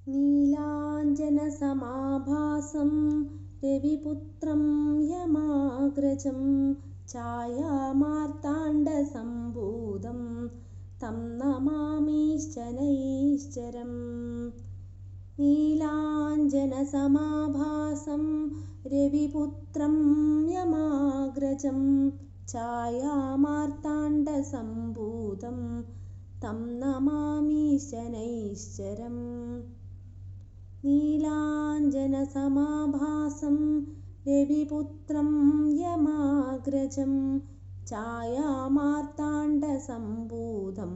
नीलाञ्जनसमाभासं रविपुत्रं यमाग्रजं छायामार्ताण्डसम्भूतं तं नमामिश्चनैश्चरम्। नीलाञ्जनसमाभासं रविपुत्रं यमाग्रजं छायामार्ताण्डसम्भूतं तं नमामिश्चनैश्चरम्। नीलाञ्जनसमाभासं रविपुत्रं यमाग्रजं छायामार्ताण्डसम्भूतं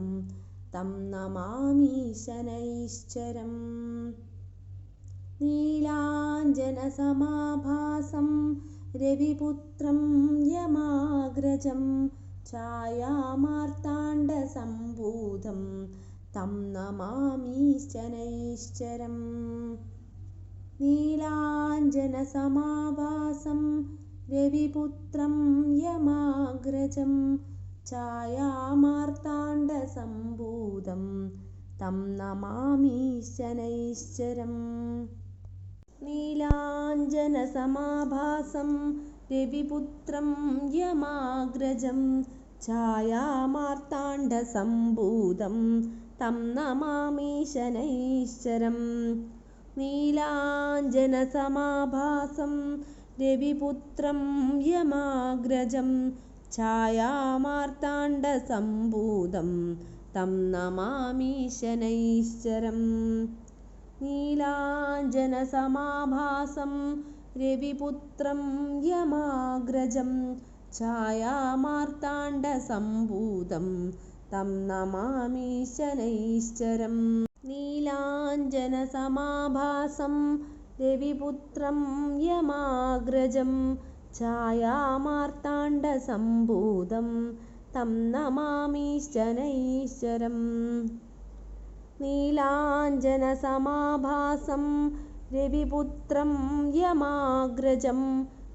तं नमामि शनैश्चरम्। नीलाञ्जनसमाभासं रविपुत्रं यमाग्रजं छायामार्ताण्डसम्भूतं तं नमामि शनैश्चरम्। नीलाञ्जनसमाभासं रविपुत्रं यमाग्रजं छायामार्ताण्डसम्भूतं तं नमामि शनैश्चरम्। नीलाञ्जनसमाभासं रविपुत्रं यमाग्रजं छायामार्ताण्डसम्भूतं तं नमामि शनैश्चरम्। नीलाञ्जनसमाभासं रविपुत्रं यमाग्रजं छायामार्ताण्डसम्भूतं तं नमामि शनैश्चरम्। नीलाञ्जनसमाभासं रविपुत्रं यमाग्रजं छायामार्ताण्डसम्भूतं तं नमामि शनैश्चरम्। नीलाञ्जनसमाभासं रविपुत्रं यमाग्रजं छायामार्ताण्डसम्भूतं तं नमामि शनैश्चरम्। नीलाञ्जनसमाभासं रविपुत्रं यमाग्रजं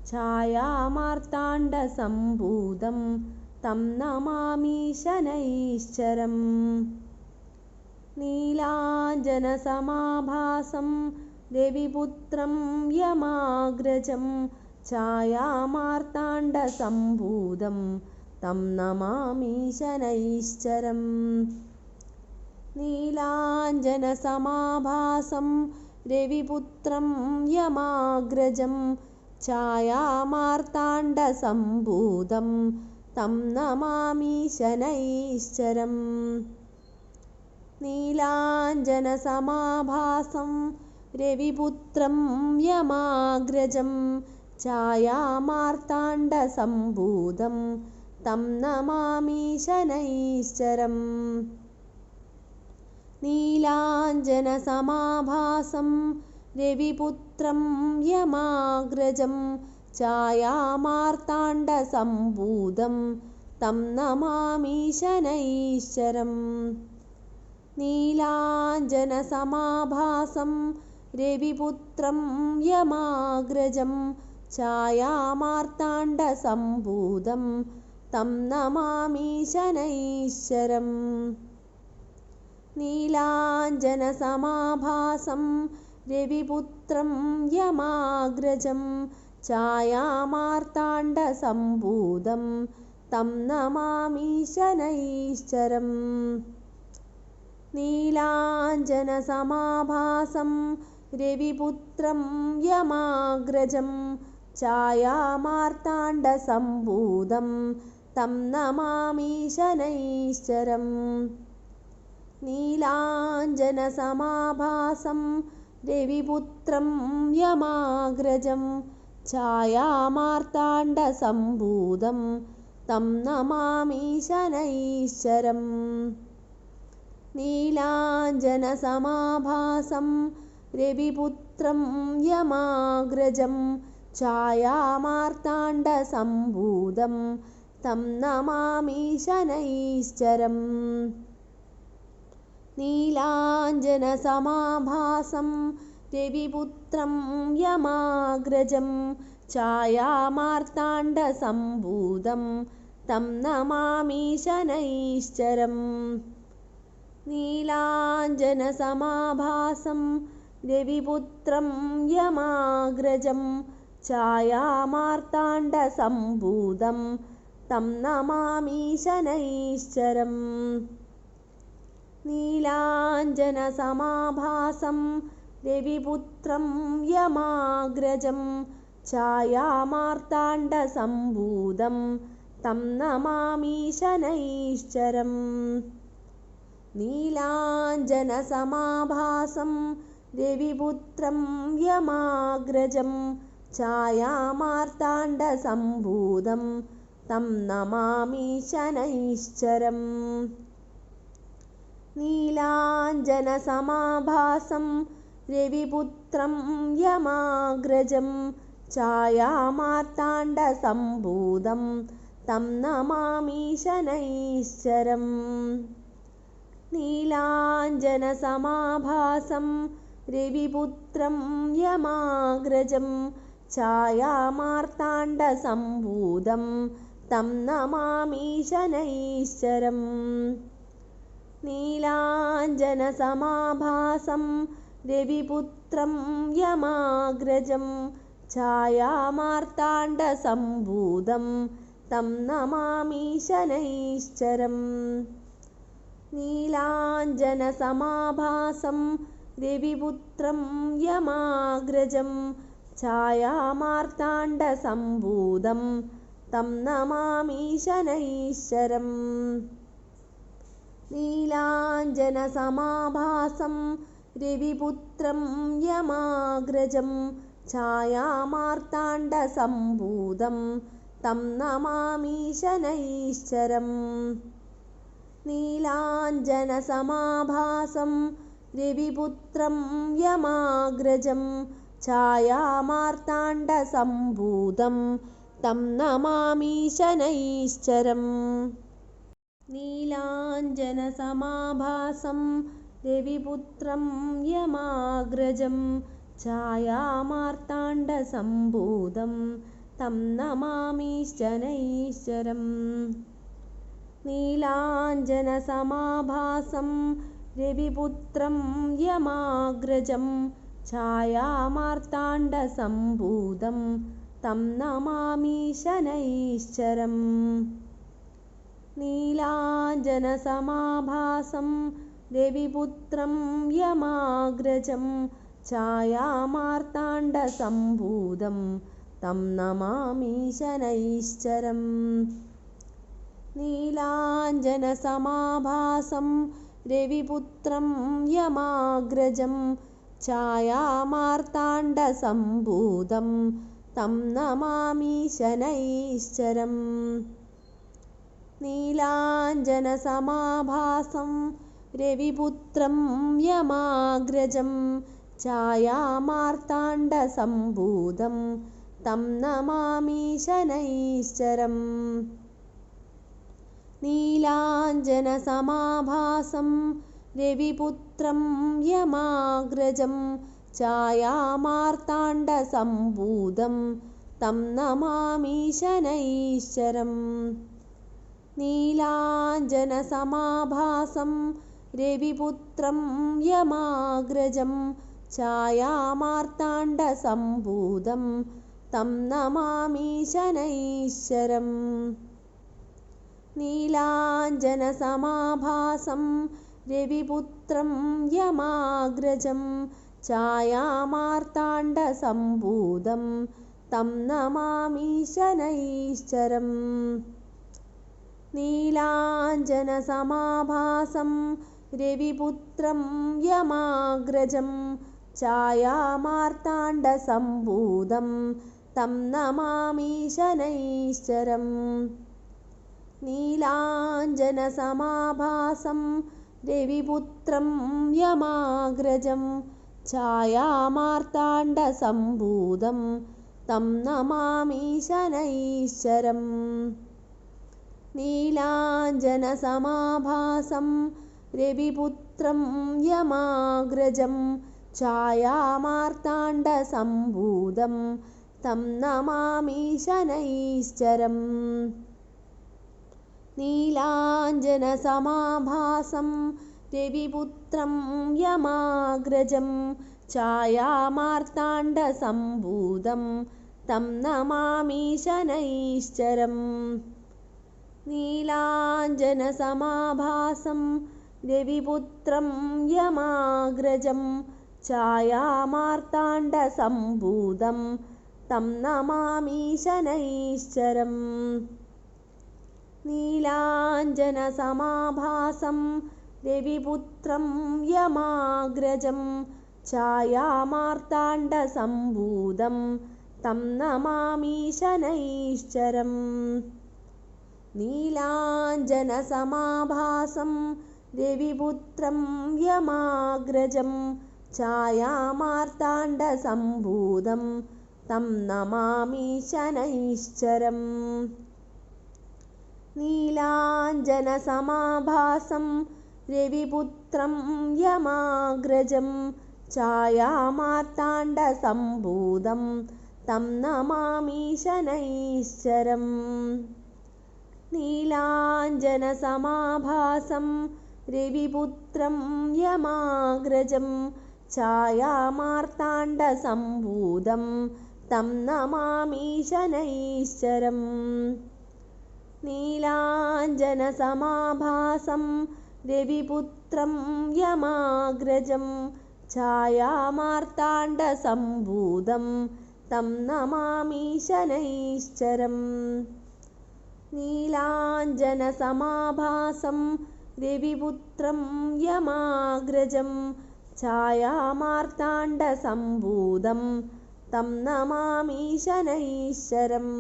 छायामार्ताण्डसम्भूतं तं नमामि शनैश्चरम्। नीलाञ्जनसमाभासं रविपुत्रं यमाग्रजं छायामार्ताण्डसम्भूतं तं नमामि शनैश्चरम्। नीलाञ्जनसमाभासं रविपुत्रं यमाग्रजं छायामार्ताण्डसम्भूतं तं नमामि शनैश्चरम्। नीलाञ्जनसमाभासं रविपुत्रं यमाग्रजं छायामार्ताण्डसम्भूतं तं नमामि शनैश्चरम्। नीलाञ्जनसमाभासं रविपुत्रं यमाग्रजं छायामार्ताण्डसम्भूतं तं नमामि शनैश्चरम्। नीलाञ्जनसमाभासं रविपुत्रं यमाग्रजं छायामार्ताण्डसम्भूतं तं नमामि शनैश्चरम्। नीलाञ्जनसमाभासं रविपुत्रं यमाग्रजं छायामार्ताण्डसम्भूतं तं नमामि शनैश्चरम्। नीलाञ्जनसमाभासं रविपुत्रं यमाग्रजं छायामार्ताण्डसम्भूतं तं नमामि शनैश्चरम्। नीलाञ्जनसमाभासं रविपुत्रं यमाग्रजं छायामार्ताण्डसम्भूतं तं नमामि शनैश्चरम्। नीलाञ्जनसमाभासं रविपुत्रं यमाग्रजं छायामार्ताण्डसम्भूतं तं नमामि शनैश्चरम्। नीलाञ्जनसमाभासं रविपुत्रं यमाग्रजं छायामार्ताण्डसम्भूतं तं नमामि शनैश्चरम्। नीलाञ्जनसमाभासं രവിപുത്രം യമാഗ്രജം ഛായാമാർത്താണ്ഡസംഭൂതം തം നമാമി ശനൈശ്ചരം നീലാഞ്ജനസമാഭാസം രവിപുത്രം യമാഗ്രജം ഛായാമാർത്താണ്ഡസംഭൂതം തം നമാമി ശനൈശ്ചരം നീലാഞ്ജനസമാഭാസം രവിപുത്രം യമാഗ്രജം ഛായാമാർത്താണ്ഡസംഭൂതം തം നമാമി ശനൈശ്ചരം നീലാഞ്ജനസമാഭാസം രവിപുത്രം യമാഗ്രജം ഛായാമാർത്താണ്ഡസംഭൂതം തം നമാമി ശനൈശ്ചരം നീലാഞ്ജനസമാഭാസം രവിപുത്രം യമാഗ്രജം ഛായാമാർത്താണ്ഡസംഭൂതം തം നമാമി ശനൈശ്ചരം നീലാഞ്ജനസമാഭാസം രവിപുത്രം യമാഗ്രജം ഛായാമാർത്താണ്ഡസംഭൂതം തം നമാമി ശനൈശ്ചരം നീലാഞ്ജനസമാഭാസം രവിപുത്രം യമാഗ്രജം ഛായാമാർത്താണ്ഡസംഭൂതം തം നമാമി ശനൈശ്ചരം നീലാഞ്ജനസമാഭാസം രവിപുത്രം യമാഗ്രജം ഛായാമാർത്താണ്ഡസംഭൂതം തം നമാമി ശനൈശ്ചരം നീലാഞ്ജനസമാഭാസം രവിപുത്രം യമാഗ്രജം ഛായാമാർത്താണ്ഡസംഭൂതം തം നമാമി ശനൈശ്ചരം നീലാഞ്ജനസമാഭാസം രവിപുത്രം യമാഗ്രജം ഛായാമാർത്താണ്ഡസംഭൂതം തം നമാമി ശനൈശ്ചരം നീലാഞ്ജനസമാഭാസം രവിപുത്രം യമാഗ്രജം ഛായാമാർത്താണ്ഡസംഭൂതം തം നമാമി ശനൈശ്ചരം നീലാഞ്ജനസമാഭാസം രവിപുത്രം യമാഗ്രജം ഛായാമാർത്താണ്ഡസംഭൂതം തം നമാമി ശനൈശ്ചരം നീലാഞ്ജനസമാഭാസം രവിപുത്രം യമാഗ്രജം ഛായാമാർത്താണ്ഡസംഭൂതം തം നമാമി ശനൈശ്ചരം നീലാഞ്ജനസമാഭാസം രവിപുത്രം യമാഗ്രജം ഛായാമാർത്താണ്ഡസംഭൂതം തം നമാമി ശനൈശ്ചരം നീലാഞ്ജനസമാഭാസം രവിപുത്രം യമാഗ്രജം ഛായാമാർത്താണ്ഡസംഭൂതം തം നമാമി ശനൈശ്ചരം നീലാഞ്ജനസമാഭാസം രവിപുത്രം യമാഗ്രജം ഛായാമാർത്താണ്ഡസംഭൂതം തം നമാമി ശനൈശ്ചരം നീലാഞ്ജനസമാഭാസം രവിപുത്രം യമാഗ്രജം ഛായാമാർത്താണ്ഡസംഭൂതം തം നമാമി ശനൈശ്ചരം നീലാഞ്ജനസമാഭാസം രവിപുത്രം യമാഗ്രജം ഛായാമാർത്താണ്ഡസംഭൂതം തം നമാമി ശനൈശ്ചരം നീലാഞ്ജനസമാഭാസം രവിപുത്രം യമാഗ്രജം ഛായാമാർത്താണ്ഡസംഭൂതം തം നമാമി ശനൈശ്ചരം നീലാഞ്ജനസമാഭാസം രവിപുത്രം യമാഗ്രജം ഛായാമാർത്താണ്ഡസംഭൂതം തം നമാമി ശനൈശ്ചരം നീലാഞ്ജനസമാഭാസം രവിപുത്രം യമാഗ്രജം छायामार्ताण्डसम्भूतं तं नमामि शनैश्चरम् नीलाञ्जनसमाभासं रविपुत्रं यमाग्रजं छायामार्ताण्डसम्भूतं तं नमामि शनैश्चरम् नीलाञ्जनसमाभासं रविपुत्रं यमाग्रजं छायामार्ताण्डसम्भूतं तं नमामि शनैश्चरम् नीलाञ्जनसमाभासं रविपुत्रं यमाग्रजं छायामार्ताण्डसम्भूतं तं नमामि शनैश्चरम् नीलाञ्जनसमाभासं रविपुत्रं यमाग्रजं छायामार्ताण्डसम्भूतं तं नमामि शनैश्चरम् नीलाञ्जनसमाभासं रविपुत्रं यमाग्रजं छायामार्ताण्डसम्भूतं तं नमामि शनैश्चरम् नीलाञ्जनसमाभासं रविपुत्रं यमाग्रजं छायामार्ताण्डसम्भूतं तं नमामि शनैश्चरम् नीलाञ्जनसमाभासं रविपुत्रं यमाग्रजं छायामार्ताण्डसम्भूतं तं नमामि शनैश्चरम्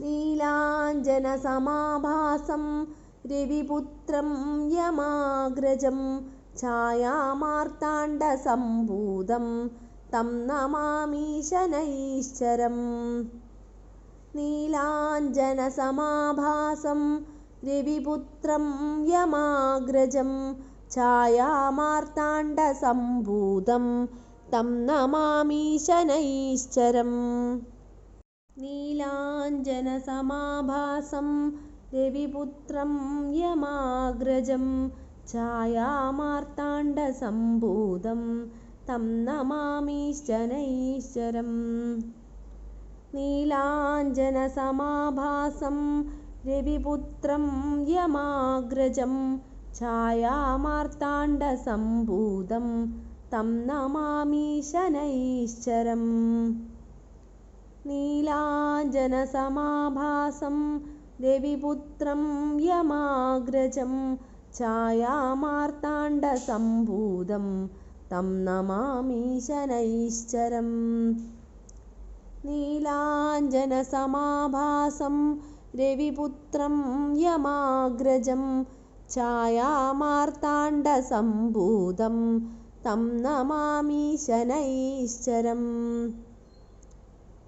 नीलाञ्जनसमाभासं रविपुत्रं यमाग्रजं छायामार्ताण्डसम्भूतं तं नमामि शनैश्चरम् नीलाञ्जनसमाभासं रविपुत्रं यमाग्रजं छायामार्ताण्डसम्भूतं तं नमामि शनैश्चरम् नीलाञ्जनसमाभासं रविपुत्रं यमाग्रजं छायामार्ताण्डसम्भूतं तं नमामि शनैश्चरम् नीलाञ्जनसमाभासं रविपुत्रं यमाग्रजं छायामार्ताण्डसम्भूतं तं नमामि शनैश्चरम् नीलाञ्जनसमाभासं रविपुत्रं यमाग्रजं छायामार्ताण्डसम्भूतं तं नमामि शनैश्चरम् नीलाञ्जनसमाभासं रविपुत्रं यमाग्रजं छायामार्ताण्डसम्भूतं तं नमामि शनैश्चरम्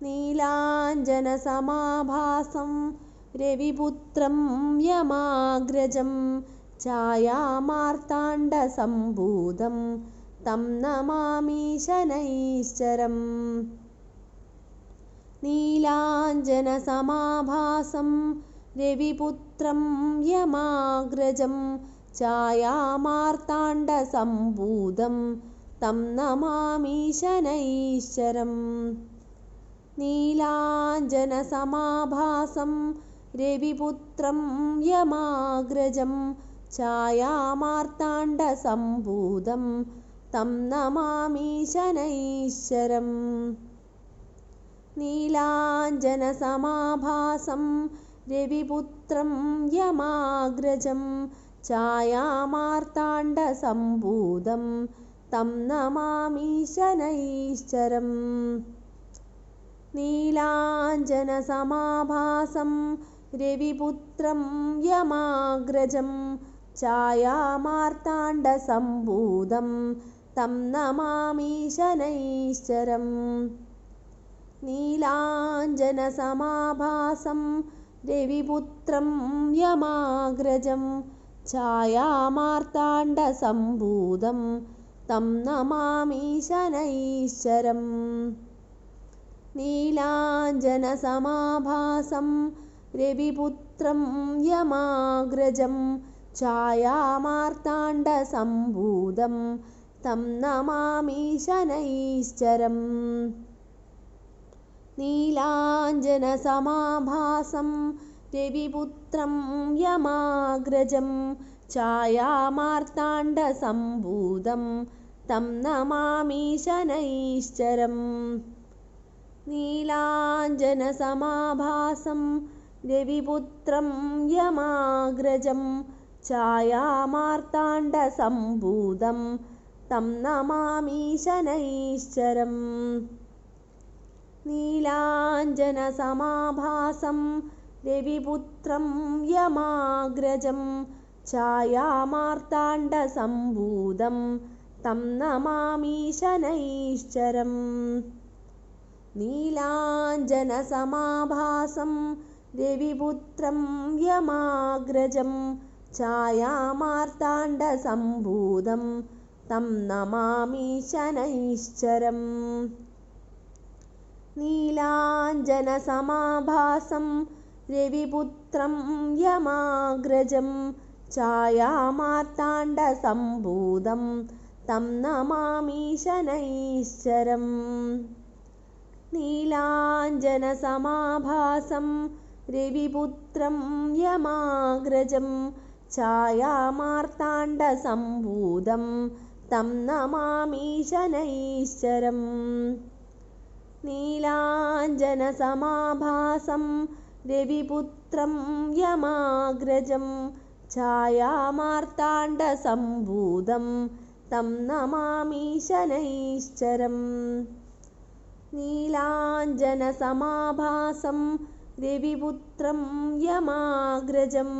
नीलाञ्जनसमाभासं रविपुत्रं यमाग्रजं छायामार्ताण्डसम्भूतं तं नमामि शनैश्चरम् नीलाञ्जनसमाभासं रविपुत्रं यमाग्रजं छायामार्ताण्डसम्भूतं तं नमामि शनैश्चरम् नीलाञ्जनसमाभासं रविपुत्रं यमाग्रजं छायामार्ताण्डसम्भूतं तं नमामि शनैश्चरम् नीलाञ्जनसमाभासं रविपुत्रं यमाग्रजं छायामार्ताण्डसम्भूतं तं नमामि शनैश्चरम् नीलाञ्जनसमाभासं रविपुत्रं यमाग्रजं छायामार्ताण्डसम्भूतं तं नमामि शनैश्चरम् नीलाञ्जनसमाभासं रविपुत्रं यमाग्रजं छायामार्ताण्डसम्भूतं तं नमामि शनैश्चरम् नीलाञ्जनसमाभासं रविपुत्रं यमाग्रजं छायामार्ताण्डसम्भूतं तं नमामि शनैश्चरम् नीलाञ्जनसमाभासं रविपुत्रं यमाग्रजं छायामार्ताण्डसम्भूतं तं नमामि शनैश्चरम् नीलाञ्जनसमाभासं रविपुत्रं यमाग्रजं छायामार्ताण्डसम्भूतं तं नमामि शनैश्चरम् नीलाञ्जनसमाभासं रविपुत्रं यमाग्रजं छायामार्ताण्डसम्भूतं तं नमामि शनैश्चरम् नीलाञ्जनसमाभासं रविपुत्रं यमाग्रजं छायामार्ताण्डसम्भूतं तं नमामि शनैश्चरम् नीलाञ्जनसमाभासं रविपुत्रं यमाग्रजं छायामार्ताण्डसम्भूतं तं नमामि शनैश्चरम् नीलाञ्जनसमाभासं रविपुत्रं यमाग्रजं छायामार्ताण्डसम्भूतं तं नमामि शनैश्चरम् नीलाञ्जनसमाभासं रविपुत्रं यमाग्रजं छायामार्ताण्डसम्भूतं तं नमामि शनैश्चरम् नीलाञ्जनसमाभासं रविपुत्रं यमाग्रजं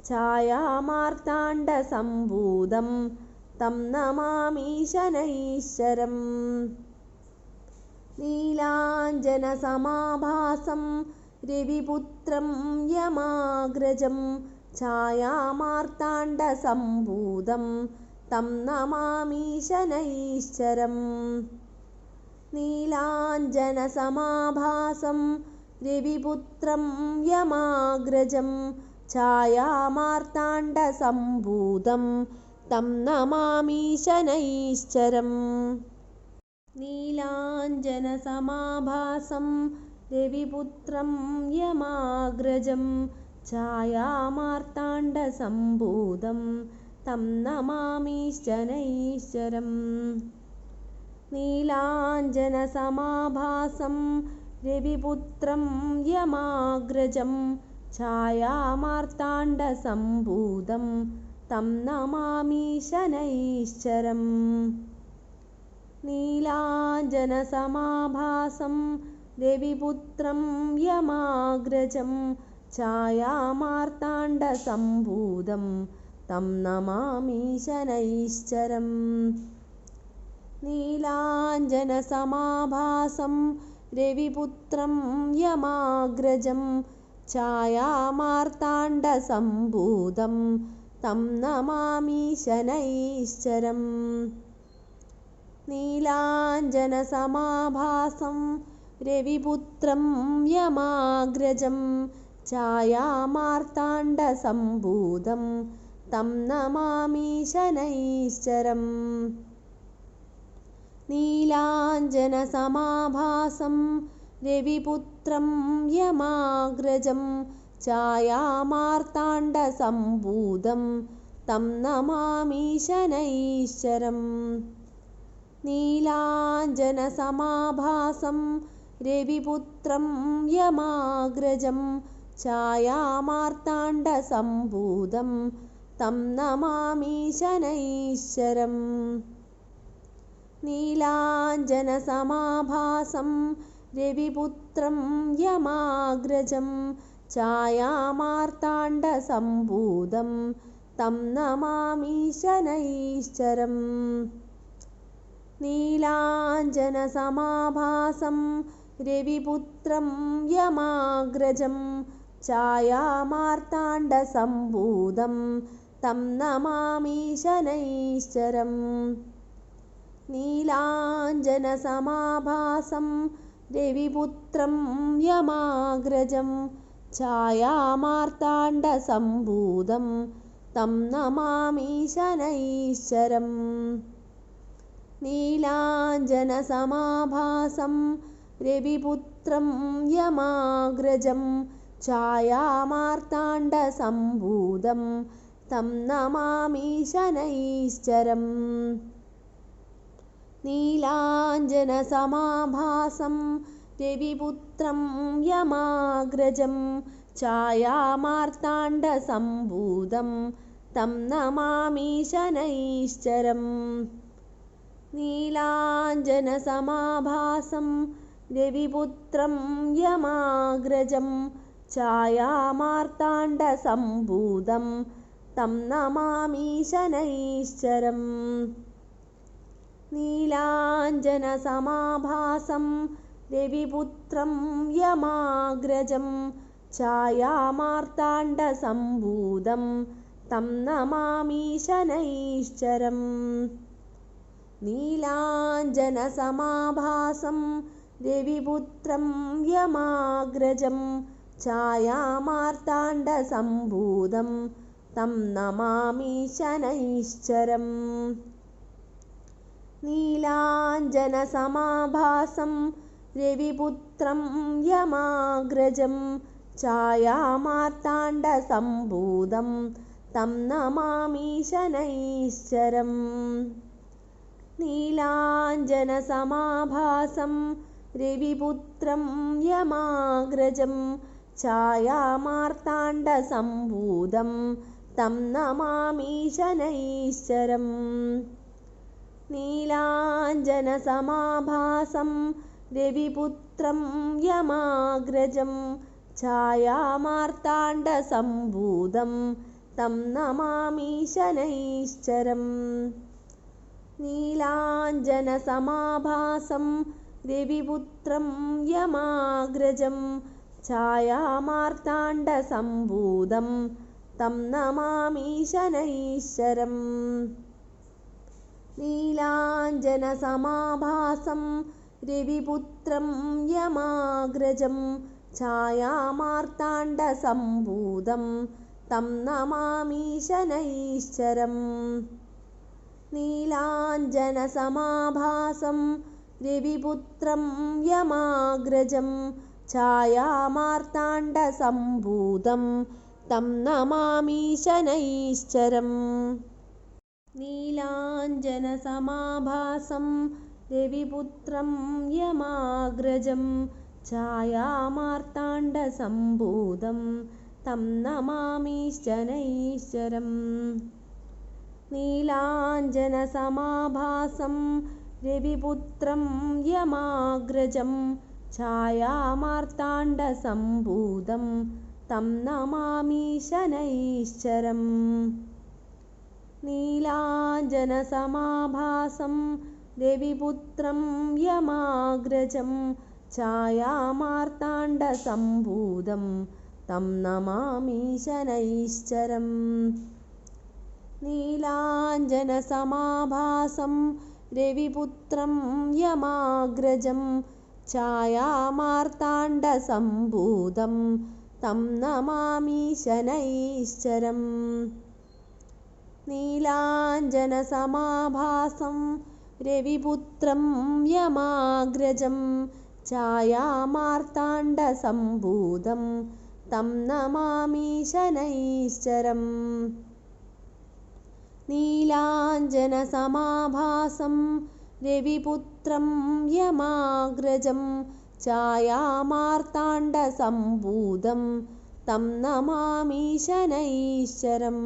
छायामार्ताण्डसम्भूतं तं नमामि शनैश्चरम् नीलाञ्जनसमाभासं रविपुत्रं यमाग्रजं छायामार्ताण्डसम्भूतं तं नमामि शनैश्चरम् नीलाञ्जनसमाभासं रविपुत्रं यमाग्रजं छायामार्ताण्डसम्भूतं तं नमामि शनैश्चरम् नीलाञ्जनसमाभासं रविपुत्रं यमाग्रजं छायामार्ताण्डसम्भूतं तं नमामि शनैश्चरम् नीलाञ्जनसमाभासं रविपुत्रं यमाग्रजं छायामार्ताण्डसम्भूतं तं नमामि शनैश्चरम् नीलाञ्जनसमाभासं रविपुत्रं यमाग्रजं छायामार्ताण्डसम्भूतं तं नमामि शनैश्चरम् नीलाञ्जनसमाभासं रविपुत्रं यमाग्रजं छायामार्ताण्डसम्भूतं तं नमामि शनैश्चरम् नीलाञ्जनसमाभासं रविपुत्रं यमाग्रजं छायामार्ताण्डसम्भूतं तं नमामि शनैश्चरम् नीलाञ्जनसमाभासं रविपुत्रं यमाग्रजं छायामार्ताण्डसम्भूतं तं नमामि शनैश्चरम् नीलाञ्जनसमाभासं रविपुत्रं यमाग्रजं छायामार्ताण्डसम्भूतं तं नमामि शनैश्चरम् नीलाञ्जनसमाभासं रविपुत्रं यमाग्रजं छायामार्ताण्डसम्भूतं तं नमामि शनैश्चरम् नीलाञ्जनसमाभासं रविपुत्रं यमाग्रजं छायामार्ताण्डसम्भूतं तं नमामि शनैश्चरम् नीलाञ्जनसमाभासं रविपुत्रं यमाग्रजं छायामार्ताण्डसम्भूतं तं नमामि शनैश्चरम् नीलाञ्जनसमाभासं रविपुत्रं यमाग्रजं छायामार्ताण्डसम्भूतं तं नमामि शनैश्चरम् नीलाञ्जनसमाभासं रविपुत्रं यमाग्रजं छायामार्ताण्डसम्भूतं तं नमामि शनैश्चरम् नीलाञ्जनसमाभासं रविपुत्रं यमाग्रजं छायामार्ताण्डसम्भूतं तं नमामि शनैश्चरम् नीलाञ्जनसमाभासं रविपुत्रं यमाग्रजं छायामार्ताण्डसम्भूतं तं नमामि शनैश्चरम् नीलाञ्जनसमाभासं रविपुत्रं यमाग्रजं छायामार्ताण्डसम्भूतं तं नमामि शनैश्चरम् नीलाञ्जनसमाभासं रविपुत्रं यमाग्रजं छायामार्ताण्डसम्भूतं तं नमामि शनैश्चरम् नीलाञ्जनसमाभासं रविपुत्रं यमाग्रजं छायामार्ताण्डसम्भूतं तं नमामि शनैश्चरम् नीलाञ्जनसमाभासं रविपुत्रं यमाग्रजं छायामार्ताण्डसम्भूतं तं नमामि शनैश्चरम् नीलाञ्जनसमाभासं रविपुत्रं यमाग्रजं छायामार्ताण्डसम्भूतं तं नमामि शनैश्चरम् नीलाञ्जनसमाभासं रविपुत्रं यमाग्रजं छायामार्ताण्डसम्भूतं तं नमामि शनैश्चरम् नीलाञ्जनसमाभासं रविपुत्रं यमाग्रजं छायामार्ताण्डसम्भूतं तं नमामि शनैश्चरम् नीलाञ्जनसमाभासं रविपुत्रं यमाग्रजं छायामार्ताण्डसम्भूतं तं नमामि शनैश्चरम् नीलाञ्जनसमाभासं रविपुत्रं यमाग्रजं छायामार्ताण्डसम्भूतं तं नमामि शनैश्चरम् नीलाञ्जनसमाभासं रविपुत्रं यमाग्रजं छायामार्ताण्डसम्भूतं तं नमामि शनैश्चरम् नीलाञ्जनसमाभासं रविपुत्रं यमाग्रजं छायामार्ताण्डसम्भूतं तं नमामि शनैश्चरम् नीलाञ्जनसमाभासं रविपुत्रं यमाग्रजं छायामार्ताण्डसम्भूतं तं नमामि शनैश्चरम् नीलाञ्जनसमाभासं रविपुत्रं यमाग्रजं छायामार्ताण्डसम्भूतं तं नमामि शनैश्चरम्